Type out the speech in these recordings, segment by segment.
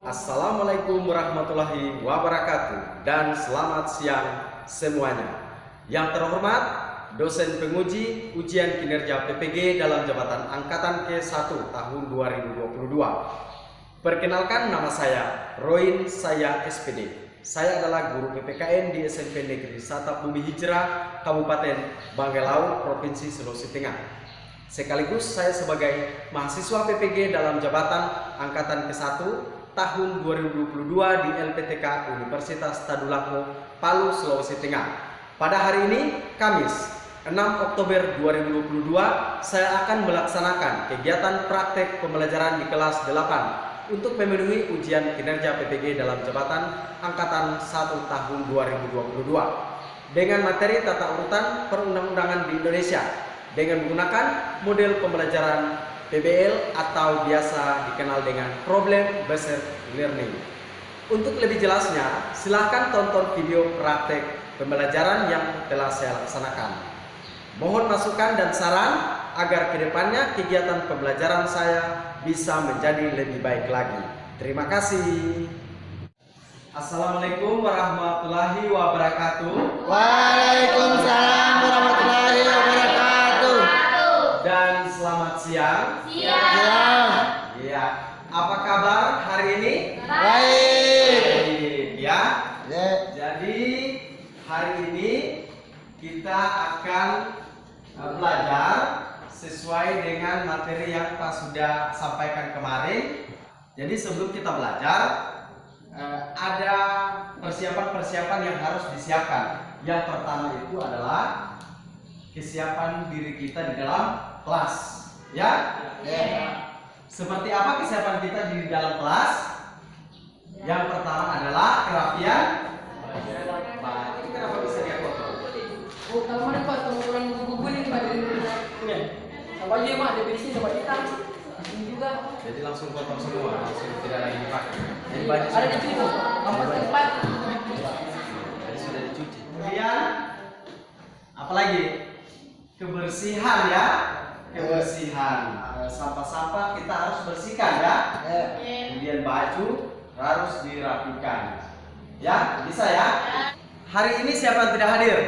Assalamualaikum warahmatullahi wabarakatuh dan selamat siang semuanya. Yang terhormat, dosen penguji ujian kinerja PPG dalam jabatan angkatan ke-1 tahun 2022. Perkenalkan, nama saya Roin, saya SPD. Saya adalah guru PPKN di SMP Negeri Satap Bumi Hijrah, Kabupaten Banggai-Laut, Provinsi Sulawesi Tengah. Sekaligus saya sebagai mahasiswa PPG dalam jabatan angkatan ke-1 tahun 2022 di LPTK Universitas Tadulako, Palu, Sulawesi Tengah. Pada hari ini, Kamis 6 Oktober 2022, saya akan melaksanakan kegiatan praktek pembelajaran di kelas 8 untuk memenuhi ujian kinerja PPG dalam jabatan angkatan 1 tahun 2022 dengan materi tata urutan perundang-undangan di Indonesia dengan menggunakan model pembelajaran PBL atau biasa dikenal dengan Problem Based Learning. Untuk lebih jelasnya, silahkan tonton video praktek pembelajaran yang telah saya laksanakan. Mohon masukan dan saran agar kedepannya kegiatan pembelajaran saya bisa menjadi lebih baik lagi. Terima kasih. Assalamualaikum warahmatullahi wabarakatuh. Waalaikumsalam warahmatullahi wabarakatuh. Dan selamat siang. Siang. Ya, apa kabar hari ini? Baik. Baik, ya. Ya. Jadi hari ini kita akan belajar sesuai dengan materi yang Pak sudah sampaikan kemarin. Jadi sebelum kita belajar, ada persiapan-persiapan yang harus disiapkan. Yang pertama itu adalah kesiapan diri kita di dalam kelas, ya? Seperti apa kesiapan kita di dalam kelas? Yang pertama adalah kerapian. Ini kenapa bisa dia kotor? Oh, kalau mana Pak, kalau orang gugurin Pak dari punya. Sama aja Mak, dia bersih sama hitam. Ini juga. Jadi langsung kotor semua, langsung tidak lagi dipakai. Jadi baju Ada di situ. Empat tempat. jadi sudah dicuci. Kemudian apalagi? Kebersihan, ya. Kebersihan. Sampah-sampah kita harus bersihkan, ya. Kemudian baju harus dirapikan. Ya, bisa ya? Hari ini siapa yang tidak hadir?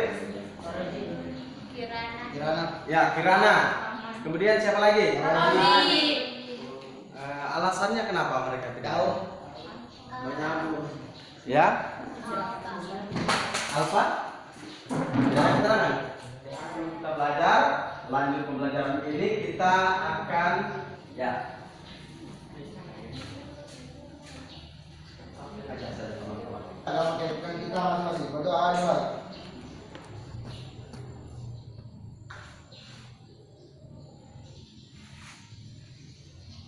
Kirana. Ya, Kirana. Kemudian siapa lagi? Alasannya kenapa mereka tidak hadir? Menyambung. Ya? Alfa? Tidak ada keterangan? Kita belajar, lanjut pembelajaran ini kita akan ya. Aja saja teman-teman. Dalam kaitan kita masing-masing berdoa nih, Pak.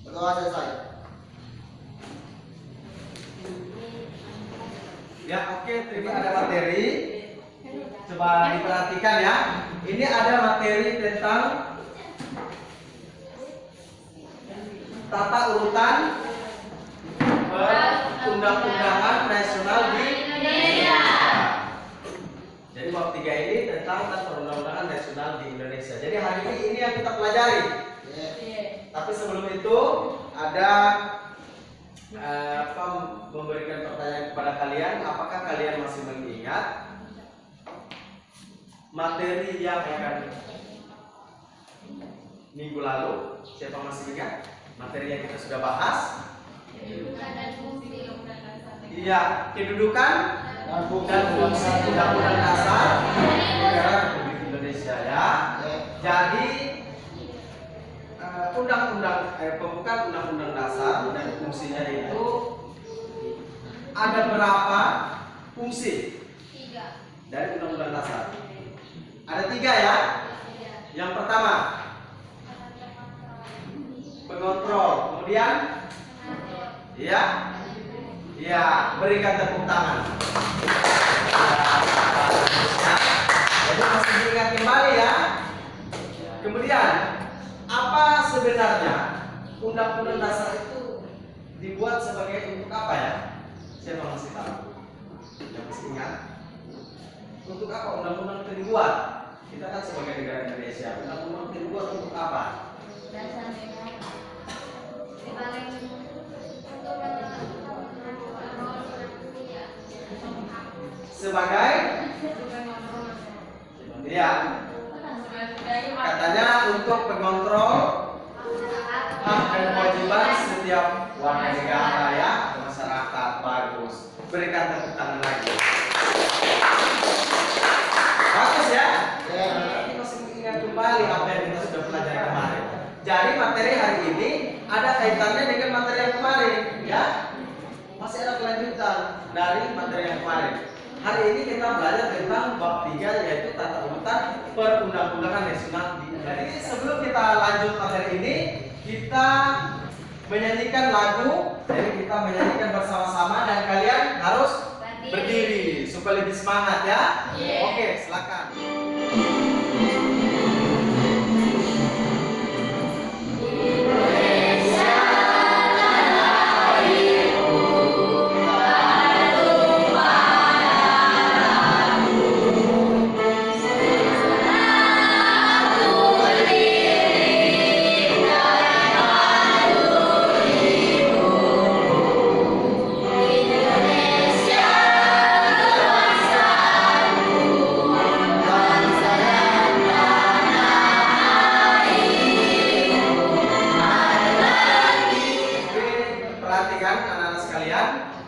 Berdoa selesai. Ya, oke, terima ada materi. Coba diperhatikan ya. Ini ada materi tentang tata urutan perundang-undangan nasional di Indonesia. Jadi bab 3 ini tentang perundang-undangan nasional di Indonesia. Jadi hari ini yang kita pelajari. Tapi sebelum itu ada memberikan pertanyaan kepada kalian. Apakah kalian masih mengingat materi yang akan minggu lalu? Siapa masih ingat materi yang kita sudah bahas? Iya, kedudukan dan fungsi Undang-Undang Dasar Negara Republik Indonesia, ya. Jadi pembukaan Undang-Undang Dasar dan fungsinya itu ada berapa fungsi dari Undang-Undang Dasar? Ada 3, ya. Yang pertama pengontrol, kemudian ya, berikan tepuk tangan. Jadi masih diingat kembali, ya. Kemudian apa sebenarnya Undang-Undang Dasar itu dibuat sebagai untuk apa, ya? Siapa masih tahu? Yang masih ingat? Untuk apa undang-undang itu dibuat? Kita kan sebagai negara Indonesia, undang-undang itu dibuat untuk apa? sebagai ya katanya untuk pengontrol hak dan kewajiban setiap warga negara ya masyarakat. Bagus, berikan tepuk tangan lagi. Bagus ya. Kita masih mengingat kembali apa yang kita sudah pelajari kemarin. Jadi materi hari ini ada kaitannya dengan materi yang kemarin ya. Masih ada kelanjutan dari materi yang kemarin. Hari ini kita belajar tentang bab 3 yaitu tata urutan perundang-undangan nasional di Indonesia. Jadi sebelum kita lanjut materi ini, kita menyanyikan lagu. Jadi kita menyanyikan bersama-sama dan kalian harus berdiri supaya lebih semangat ya. Oke, silakan.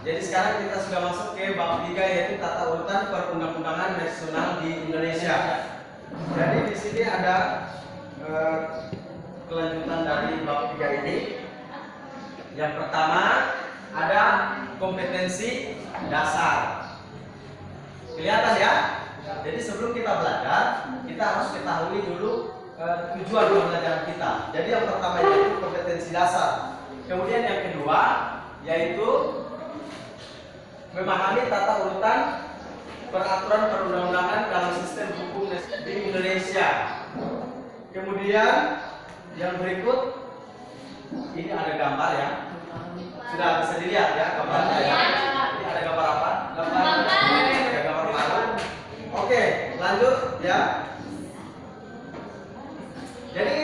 Jadi sekarang kita sudah masuk ke bab 3 yaitu tata urutan perundang-undangan nasional di Indonesia. Jadi di sini ada kelanjutan dari bab 3 ini. Yang pertama ada kompetensi dasar. Kelihatan ya? Jadi sebelum kita belajar, kita harus ketahui dulu tujuan pembelajaran kita. Jadi yang pertama yaitu kompetensi dasar. Kemudian yang kedua yaitu memahami tata urutan peraturan perundang-undangan dalam sistem hukum di Indonesia. Kemudian yang berikut ini ada gambar ya. Sudah bisa dilihat ya gambarnya ya. Ini ada gambar apa? Gambar palu. Oke, lanjut ya. Jadi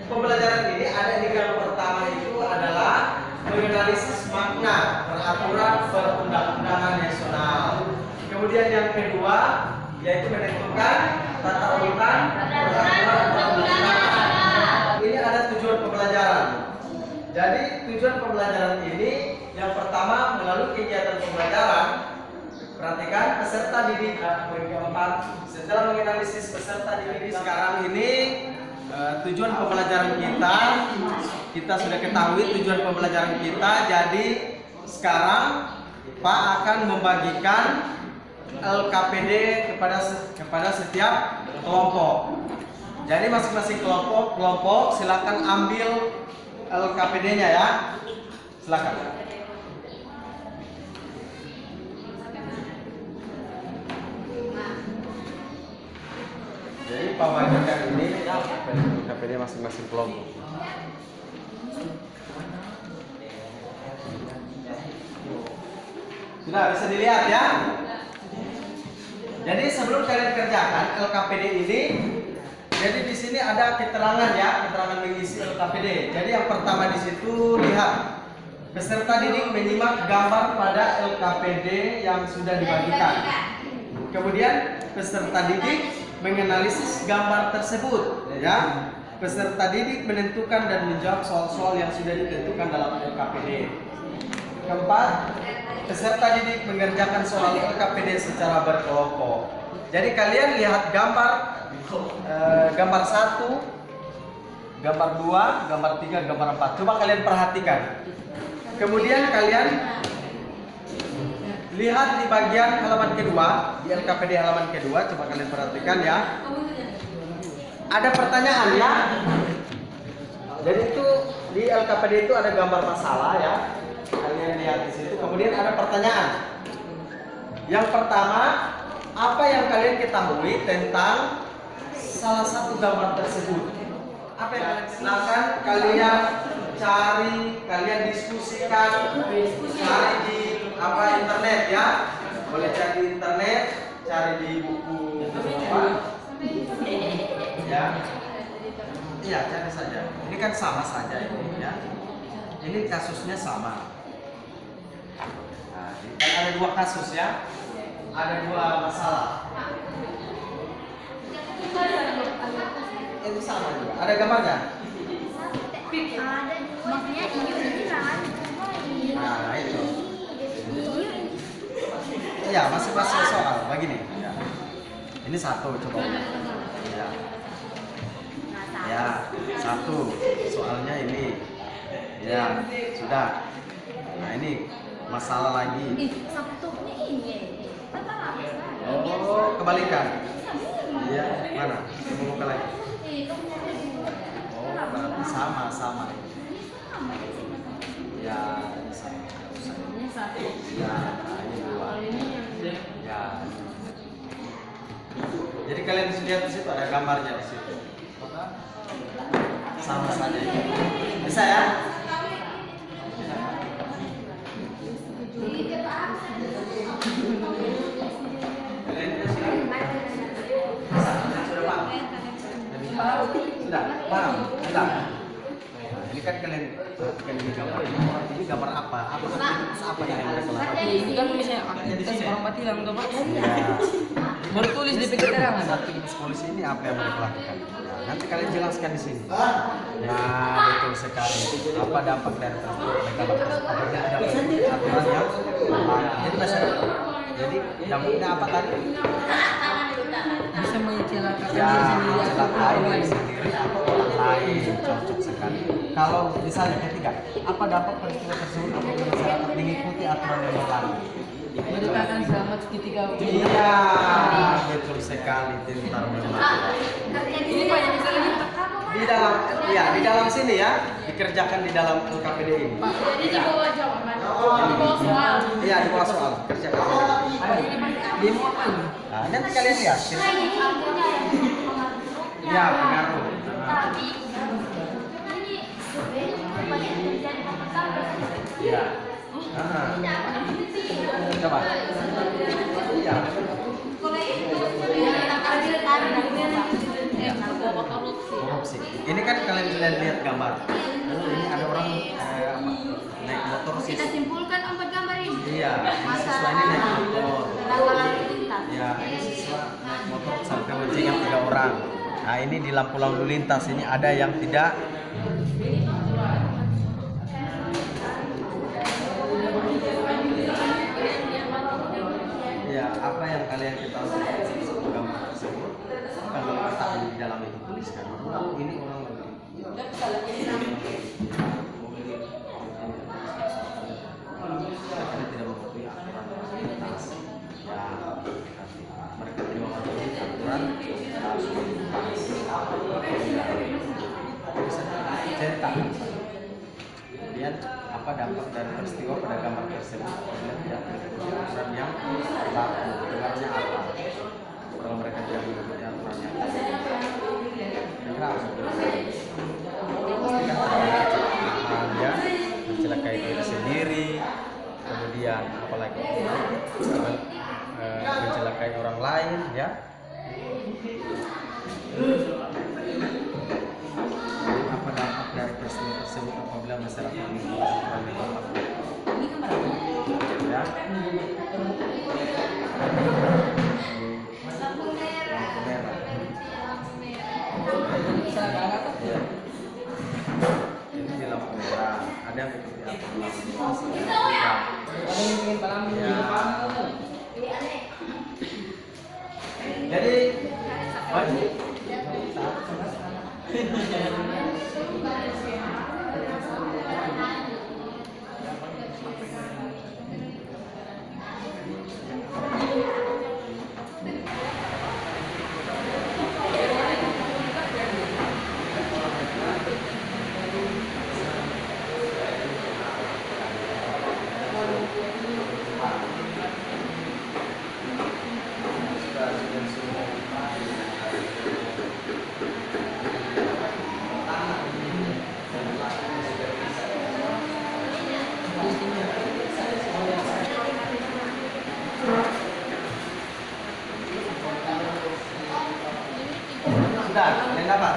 pembelajaran ini ada di yang pertama itu adalah menganalisis makna peraturan perundang-undangan nasional. Kemudian yang kedua yaitu menentukan tata urutan peraturan perundang-undangan. Ini ada tujuan pembelajaran. Jadi tujuan pembelajaran ini yang pertama melalui kegiatan pembelajaran. Perhatikan peserta didik. Yang keempat, setelah menganalisis peserta didik sekarang ini tujuan pembelajaran kita sudah ketahui tujuan pembelajaran kita. Jadi sekarang Pak akan membagikan LKPD kepada setiap kelompok. Jadi masing-masing kelompok silakan ambil LKPD-nya ya. Silakan. Jadi Pak bagikan ini LKPD masing-masing kelompok. Sudah bisa dilihat ya. Jadi sebelum kalian kerjakan LKPD ini, jadi di sini ada keterangan ya, keterangan mengisi LKPD. Jadi yang pertama di situ lihat peserta didik menyimak gambar pada LKPD yang sudah dibagikan. Kemudian peserta didik menganalisis gambar tersebut ya. Peserta didik menentukan dan menjawab soal-soal yang sudah ditentukan dalam LKPD. Keempat, peserta didik mengerjakan soal LKPD secara berkelompok. Jadi kalian lihat gambar 1, gambar 2, gambar 3, gambar 4. Coba kalian perhatikan. Kemudian kalian lihat di bagian halaman kedua, di LKPD halaman kedua, coba kalian perhatikan ya. Ada pertanyaan ya. Jadi itu di LKPD itu ada gambar masalah ya. Kalian lihat di situ. Kemudian ada pertanyaan. Yang pertama, apa yang kalian ketahui tentang salah satu gambar tersebut? Apa yang kalian silakan kalian cari, kalian diskusikan, cari di internet ya. Boleh cari di internet, cari di buku ya. Iya, cari saja. Ini kan sama saja ini ya. Ini kasusnya sama. Nah, kan ada 2 kasus ya. ada dua masalah. Itu sama juga. Ada gambarnya? Maksudnya ini kan. Nah, itu. Iya, masih soal begini. Ya. Ini satu coba. Ya. Ya, satu. Soalnya ini. Ya, sudah. Nah, ini masalah lagi. Sabtunya ini. Oh, kebalikan. Iya, mana? Coba buka lagi. Oh, berarti sama. Ya, ini sama. Ini satu. Ya, nah, ini dua. Ya. Jadi kalian bisa lihat di situ ada gambarnya di situ. Sama saja. Bisa ya? Sudah, paham? Sudah. Nah, ini kan kalian perhatikan ini gambar. Ini gambar apa? Apa yang mereka lakukan? Ini kan tulisnya aktivitas orang Batilang tuh Pak. Ya. Baru tulis di pinggir terangan. Aktivitas polisi ini apa yang mereka lakukan? Nah, nanti kalian jelaskan di sini. Nah, betul sekali. Apa dampak dari transport mereka lakukan? Apabila ada aturan yang melanggar. Jadi masyarakat. Jadi dampaknya apa tadi? Bisa mencelakakan Ya, diri sendiri atau mencelakai orang diri lain. sendiri atau orang lain. Cocok sekali. Kalau misalnya ketiga, apa dampak peristiwa tersebut apabila masyarakat mengikuti aturan yang berlaku? Berdekatan selamat ketika Iya, betul sekali, pintar memang. ini Pak yang bisa lebih Di dalam, ya di dalam sini ya, dikerjakan di dalam LKPD ini. jadi di bawah jawaban. Di bawah soal. Iya, di bawah soal, kerjakan. Ada ini Pak. Demo apa ini? Nah, nanti kalian lihat. Ya, pengaruh. Ya. Coba. Iya. Korupsi. Ini kan kalian sudah lihat gambar. Ini ada orang apa, naik motor sih. Kita simpulkan 4 gambar ini. Iya, ini siswa ini naik motor. Ya, ini siswa naik motor sampai mencegat 3 orang. Nah, ini di lampu lalu lintas ini ada yang tidak. Ya, apa yang kalian ketahui dari gambar tersebut? Kalau kata di dalam itu tuliskan, oh, ini orang lagi. Mereka tidak mematuhi aturan lalu lintas. Ya, mereka tidak mematuhi aturan lalu lintas. Bisa cerita. Kemudian apa dampak dari peristiwa pada gambar tersebut? Kemudian tidak mengikuti aturan yang berlaku. Dengarnya apa? Kalau mereka tidak mengikuti aturan yang berlaku, kira apa? Pastikan terjadi kecelakaan ya, mencelakai diri sendiri, kemudian apalagi mencelakai orang lain ya. Apa dampak dari peristiwa tersebut apabila masyarakat mengikuti aturan yang berlaku? Ini gambar apa? Ya. Kecelakaan apa? Ya. Ini di lampu merah. Ada yang ikuti aturan lalu lintas. Ya. Ada yang ingin palang Ya. paham. Jadi wajib. Sudah, yang dapat?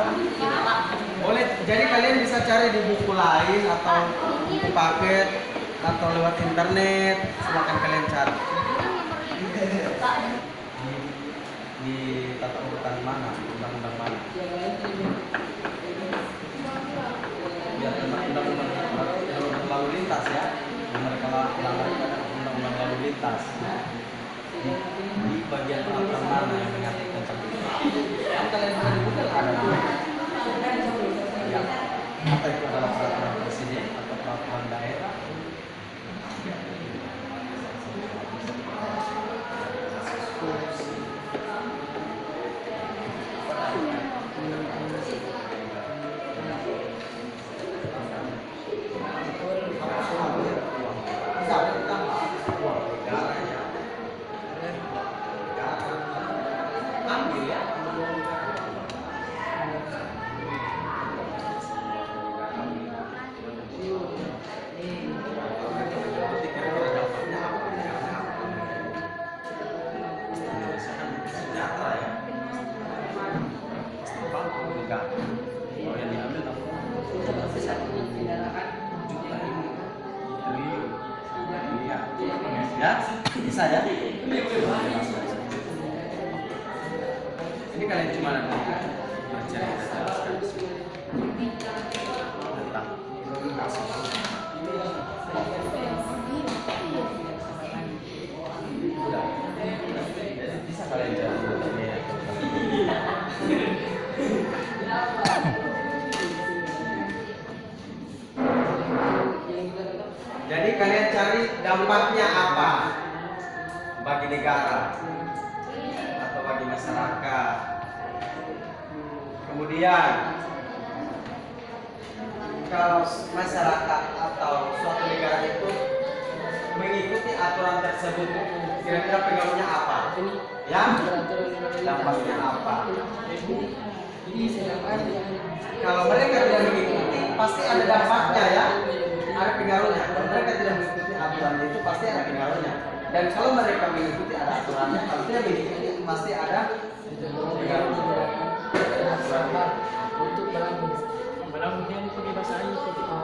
Boleh, jadi kalian bisa cari di buku lain atau buku paket atau lewat internet, silakan kalian cari. undang-undang mana? Undang-undang mana? Ya, undang-undang lalu lintas ya. Yang mereka melanggar itu ada undang-undang lalu lintas. Di bagian peraturan mana yang mengatur tentang itu? Ada dua. Ya. Apa itu adalah peraturan presiden atau peraturan daerah? Ya, bisa ya. Ini kalian cuma ada baca yang saya jelaskan di sini. Tentang kasus. Udah. Bisa kalian jawab ya. Jadi kalian cari dampaknya apa bagi negara atau bagi masyarakat. Kemudian kalau masyarakat atau suatu negara itu mengikuti aturan tersebut, kira-kira pengaruhnya apa? Ya, dampaknya apa? Kalau mereka tidak mengikuti, pasti ada dampaknya ya. Ada pengaruhnya. Kalau mereka tidak mengikuti aturan itu pasti ada pengaruhnya. Dan kalau mereka mengikuti ada aturannya, kalau tidak mengikuti pasti ada pengaruhnya. Untuk belangnya itu dibasahi ketika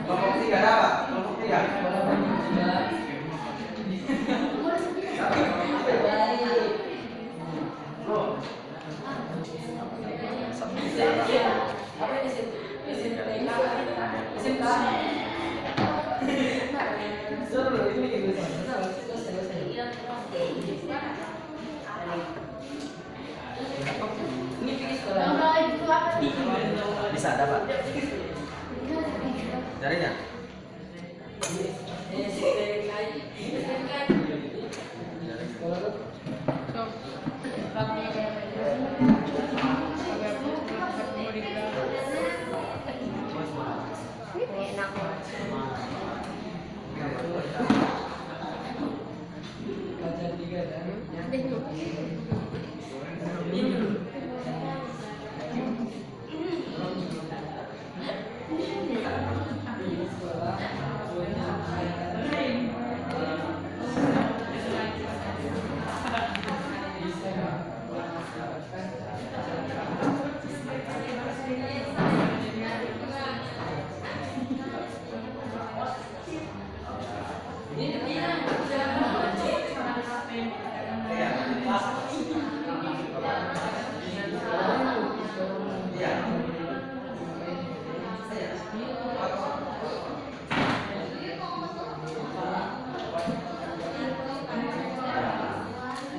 Kelompok tiga dapat, kelompok tiga. Bisa dapat. Carinya. Ini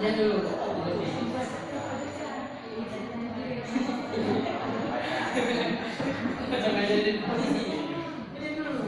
Jangan dulu. Jangan jadi polisi. Ini dulu.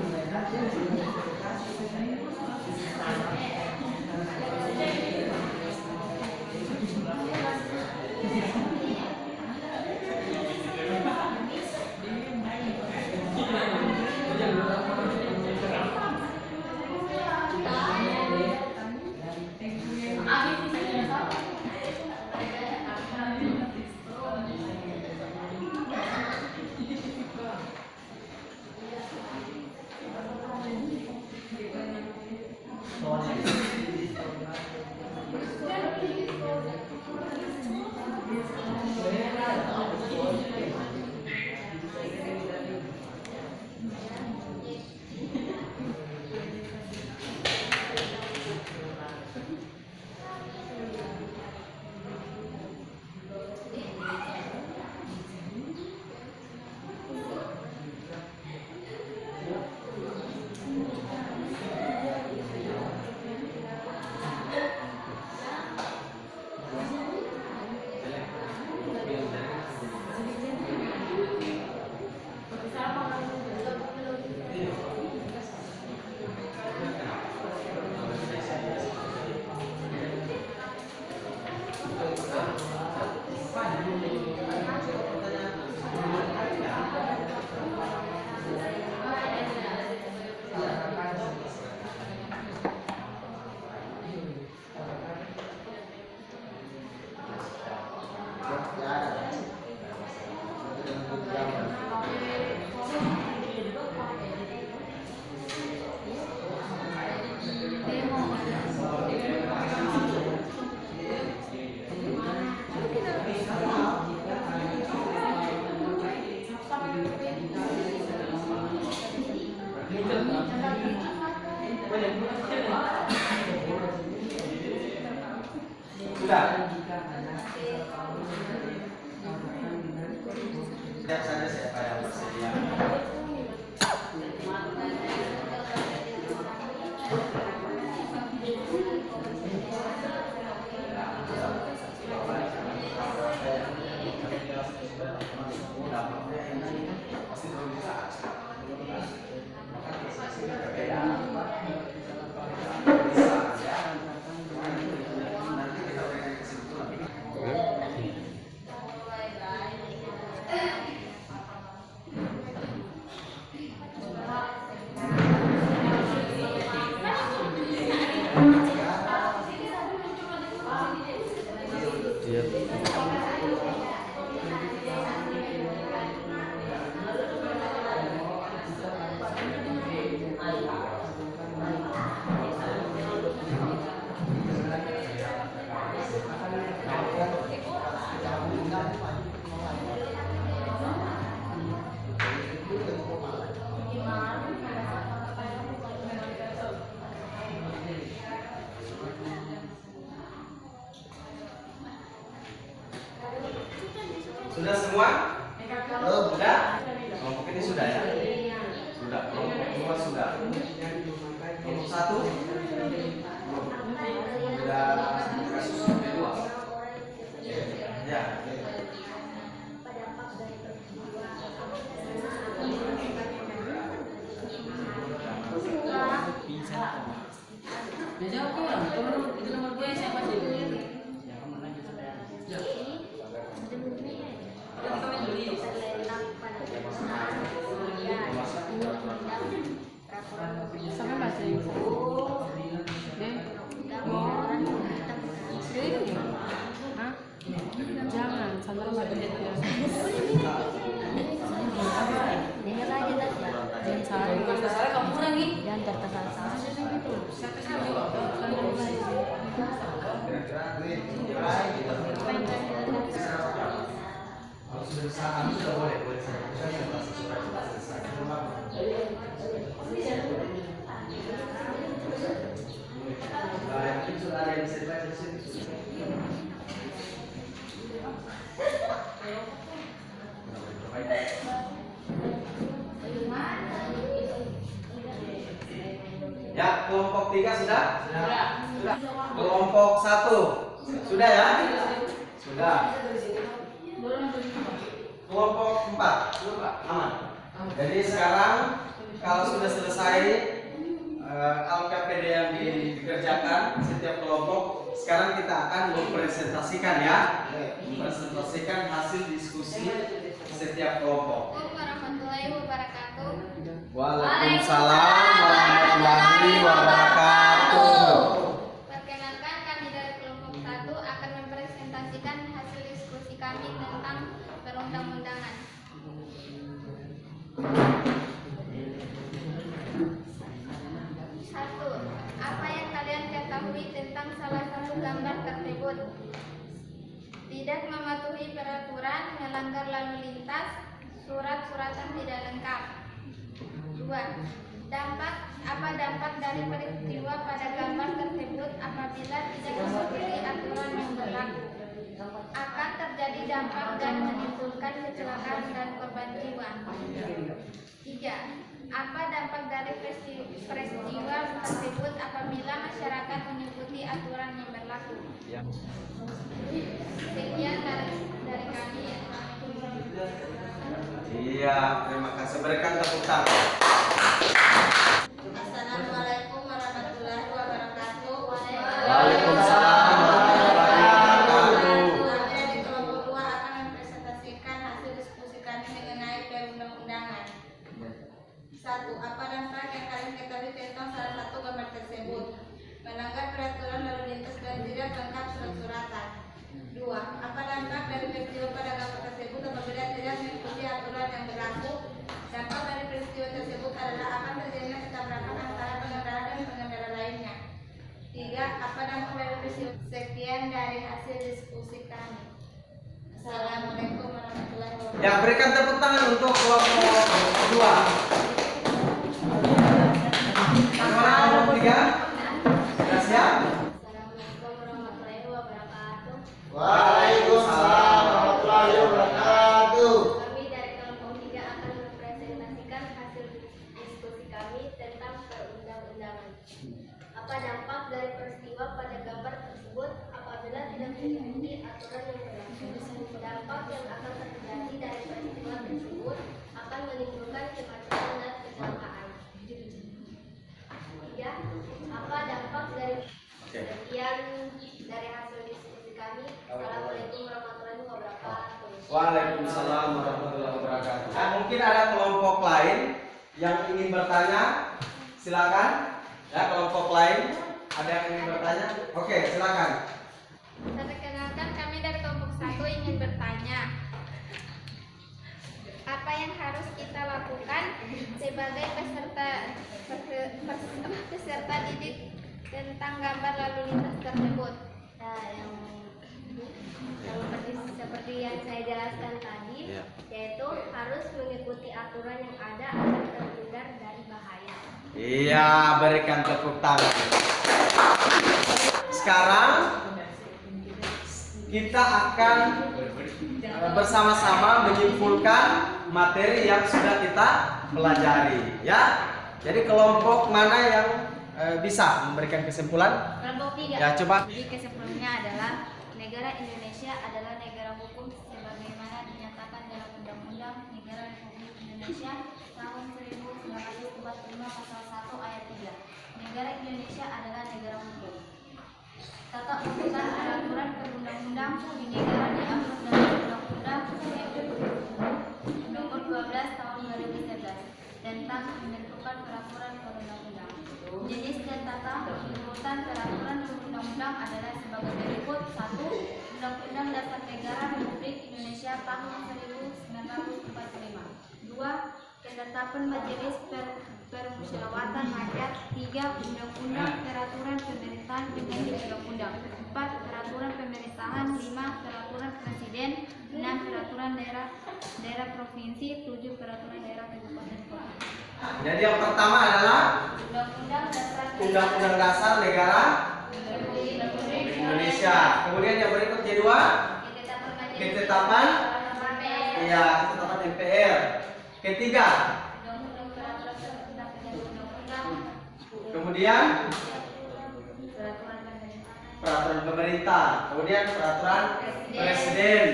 Sudah. Lihat saja siapa yang bersedia. Sudah semua? Sudah? Kelompok ini sudah ya? Sudah. Kelompok dua sudah. Kelompok satu? Sudah kasus kedua. Ya. Biasa aku orang, itu nomor gue siapa sih? Ya. Kan kami tulis. Sampai bahasa Inggris. Hah? Jangan, sandal lagi dia. Jangan salah. Masalah kamu lagi. Dan tertekan-tekan gitu. Sudah boleh. Sudah ada yang bisa dibaca di sini. Ya, kelompok 3 sudah? Sudah. Kelompok 1 Sudah ya? Sudah. Kelompok 4 aman. Jadi sekarang kalau sudah selesai LKPD yang dikerjakan setiap kelompok, sekarang kita akan mempresentasikan ya, mempresentasikan hasil diskusi setiap kelompok. Assalamualaikum warahmatullahi wabarakatuh. Waalaikumsalam warahmatullahi wabarakatuh. Perkenalkan, kami dari kelompok 1 akan mempresentasikan hasil diskusi kami tentang perundang-undangan. Satu, apa yang kalian ketahui tentang salah satu gambar tersebut? Tidak mematuhi peraturan, melanggar lalu lintas, surat-suratan tidak lengkap. 2. Apa dampak dari peristiwa pada gambar tersebut apabila tidak mengikuti aturan yang berlaku? Akan terjadi dampak dan menimbulkan kecelakaan dan korban jiwa. 3. Apa dampak dari peristiwa tersebut apabila masyarakat mengikuti aturan yang berlaku? Sekian dari kami. Iya, terima kasih. Berikan tepuk tangan. Assalamualaikum warahmatullahi wabarakatuh. Waalaikumsalam warahmatullahi wabarakatuh. Kami dari kelompok 2 akan mempresentasikan hasil diskusi kami mengenai perundang-undangan. 1. Apa dampak yang kalian ketahui tentang salah satu gambar tersebut? Melanggar peraturan lalu lintas dan tidak lengkap surat-suratan. 2. Apa dampak dari peristiwa pada gambar tersebut apabila tidak mengikuti aturan yang berlaku? Dampak dari peristiwa tersebut adalah akan terjadinya ketabrakan antara pengendara dan pengendara lainnya. 3. Apa dampak dari peristiwa? Sekian dari hasil diskusi kami. Assalamualaikum warahmatullahi wabarakatuh. Ya, berikan tepuk tangan untuk kelompok 2. Bagaimana kelompok 3? Sudah siap? Assalamualaikum warahmatullahi wabarakatuh. Waalaikumsalam warahmatullahi wabarakatuh. Kami dari kelompok 3 akan mempresentasikan hasil diskusi kami tentang perundang-undangan. Apa dampak dari peristiwa pada gambar tersebut apabila tidak mengikuti aturan yang berlaku? Dampak yang akan terjadi dari peristiwa tersebut akan menimbulkan kemacetan dan kecelakaan. 3. Apa dampak dari sekian dari hasil diskusi kami? Assalamualaikum warahmatullahi wabarakatuh. Waalaikumsalam warahmatullahi wabarakatuh. Mungkin ada kelompok lain yang ingin bertanya, silakan. Ya, kelompok lain ada yang ingin bertanya? Oke, silakan. Perkenalkan, kami dari kelompok 1 ingin bertanya, apa yang harus kita lakukan sebagai peserta didik tentang gambar lalu lintas tersebut? Nah, yang seperti yang saya jelaskan tadi, yaitu harus mengikuti aturan yang ada agar terhindar dari bahaya. Iya, berikan tepuk tangan. Sekarang kita akan bersama-sama menyimpulkan materi yang sudah kita pelajari, ya. Jadi kelompok mana yang bisa memberikan kesimpulan? Kelompok 3. Ya, coba. Jadi kesimpulannya adalah negara Indonesia adalah negara hukum sebagaimana dinyatakan dalam Undang-Undang Negara Republik Indonesia tahun 1945 pasal 1 ayat 3. Negara Indonesia adalah negara hukum. Tata urutan peraturan perundang-undang di negara diatur dalam Undang-Undang Nomor 12 Tahun 2011 tentang pembentukan peraturan perundang-undang. Jenis dan tata urutan peraturan perundang-undang adalah sebagai berikut. 1. Undang-Undang Dasar Negara Republik Indonesia tahun 1945. 2. Ketetapan Majelis Permusyawaratan Rakyat. 3. Undang-Undang Peraturan Pemerintahan Pengganti Undang-Undang. 4. Peraturan Pemerintahan. 5. Peraturan Presiden. 6. Peraturan daerah provinsi. 7. Peraturan daerah kabupaten kota. Jadi yang pertama adalah Undang-Undang Dasar Negara Republik Indonesia. Kemudian yang berikut kedua, ketetapan MPR. Ketiga, kemudian peraturan pemerintah, kemudian peraturan presiden,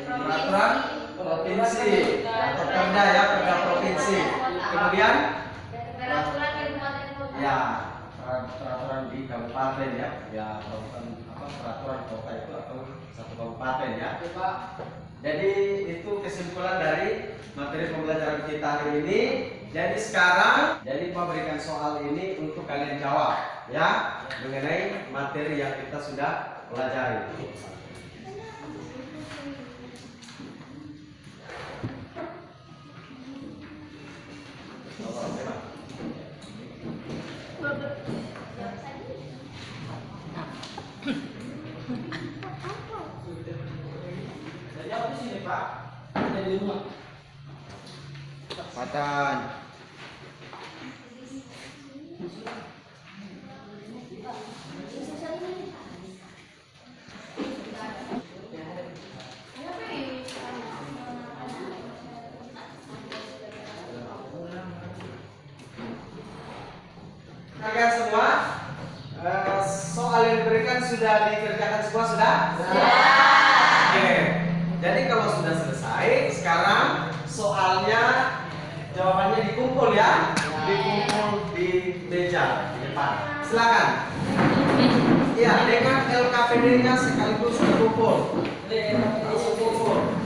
peraturan provinsi atau perda ya, perda provinsi, kemudian Peraturan kabupaten kota. ya peraturan di kabupaten ya, peraturan kota itu atau satu kabupaten ya. Jadi itu kesimpulan dari materi pembelajaran kita hari ini. Jadi sekarang, Pak berikan soal ini untuk kalian jawab ya mengenai materi yang kita sudah pelajari. Jadi apa sih ini Pak? Dari rumah. Patan. Kalian semua soal yang diberikan sudah dikerjakan semua sudah? Oke. Jadi kalau sudah selesai, sekarang soalnya jawabannya dikumpul ya, dikumpul di meja di depan. Silakan. Iya, dengan LKPD-nya sekaligus dikumpul. Langsung kumpul.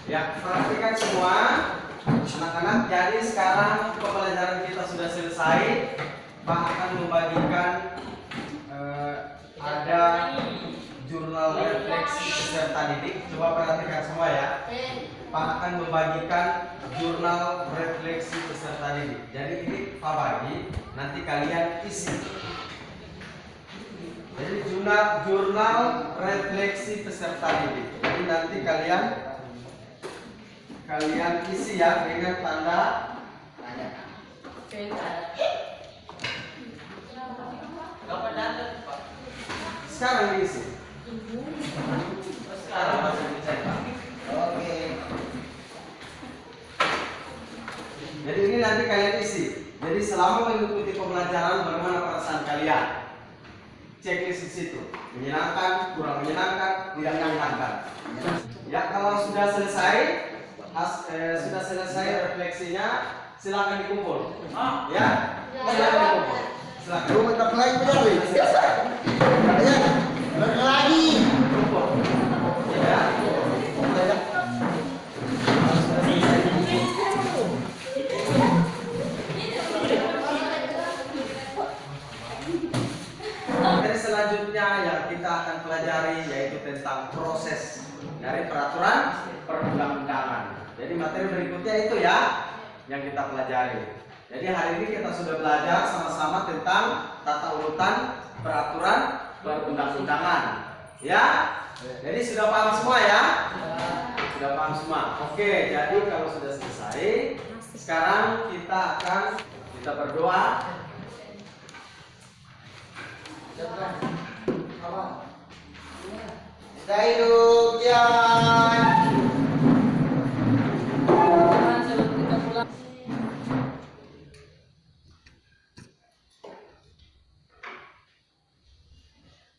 Ya, perhatikan semua anak-anak. Jadi sekarang pembelajaran kita sudah selesai. Pak akan membagikan ada jurnal refleksi peserta didik. Coba perhatikan semua ya. Pak akan membagikan jurnal refleksi peserta didik. Jadi ini Pak bagi, nanti kalian isi. Jadi jurnal refleksi peserta didik. Jadi nanti kalian isi ya dengan tanda tanya. Sekarang diisi. Sekarang masih dicetak. Oke. Jadi ini nanti kalian isi. Jadi selama mengikuti pembelajaran bagaimana perasaan kalian? Checklist di situ. Menyenangkan, kurang menyenangkan, tidak menyenangkan. Ya kalau sudah selesai, refleksinya, silakan dikumpul. Ya, silakan dikumpul. Silakan. Lu minta play benar, weh. Ya, ulang lagi. Kumpul. Ya. Materi selanjutnya yang kita akan pelajari yaitu tentang proses dari peraturan perundang-undangan. Jadi materi berikutnya itu ya yang kita pelajari. Jadi hari ini kita sudah belajar sama-sama tentang tata urutan peraturan perundang-undangan. Ya? Jadi sudah paham semua ya? Sudah paham semua. Oke, jadi kalau sudah selesai, sekarang kita berdoa. Kita hidup Jan.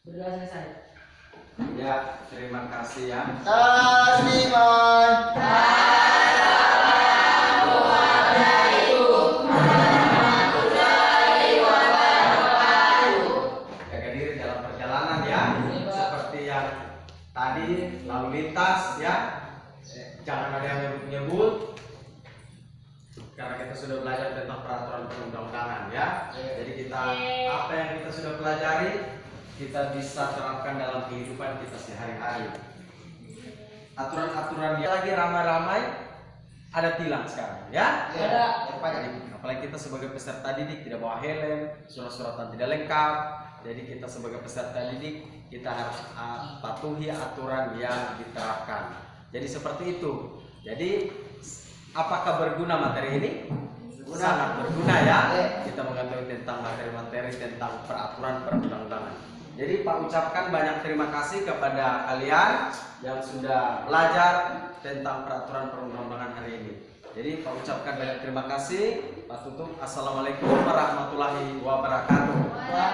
Berdoa selesai. Ya, terima kasih ya. Tasliman. Jaga diri dalam perjalanan ya. Seperti yang tadi lalu lintas ya. Jangan ada yang nyebut-nyebut. Karena kita sudah belajar tentang peraturan perundang-undangan ya. Jadi apa yang kita sudah pelajari kita bisa terapkan dalam kehidupan kita sehari-hari. Aturan-aturan yang lagi ramai-ramai ada tilang sekarang ya. Ada. Apalagi kita sebagai peserta didik tidak bawa helm, surat-suratan tidak lengkap. Jadi kita sebagai peserta didik kita harus patuhi aturan yang diterapkan. Jadi seperti itu. Jadi apakah berguna materi ini? Sangat berguna ya. Kita mengetahui tentang materi-materi tentang peraturan perundang-undangan. Jadi Pak ucapkan banyak terima kasih kepada kalian yang sudah belajar tentang peraturan perundang-undangan hari ini. Jadi Pak ucapkan banyak terima kasih. Pak tutup. Assalamualaikum warahmatullahi wabarakatuh.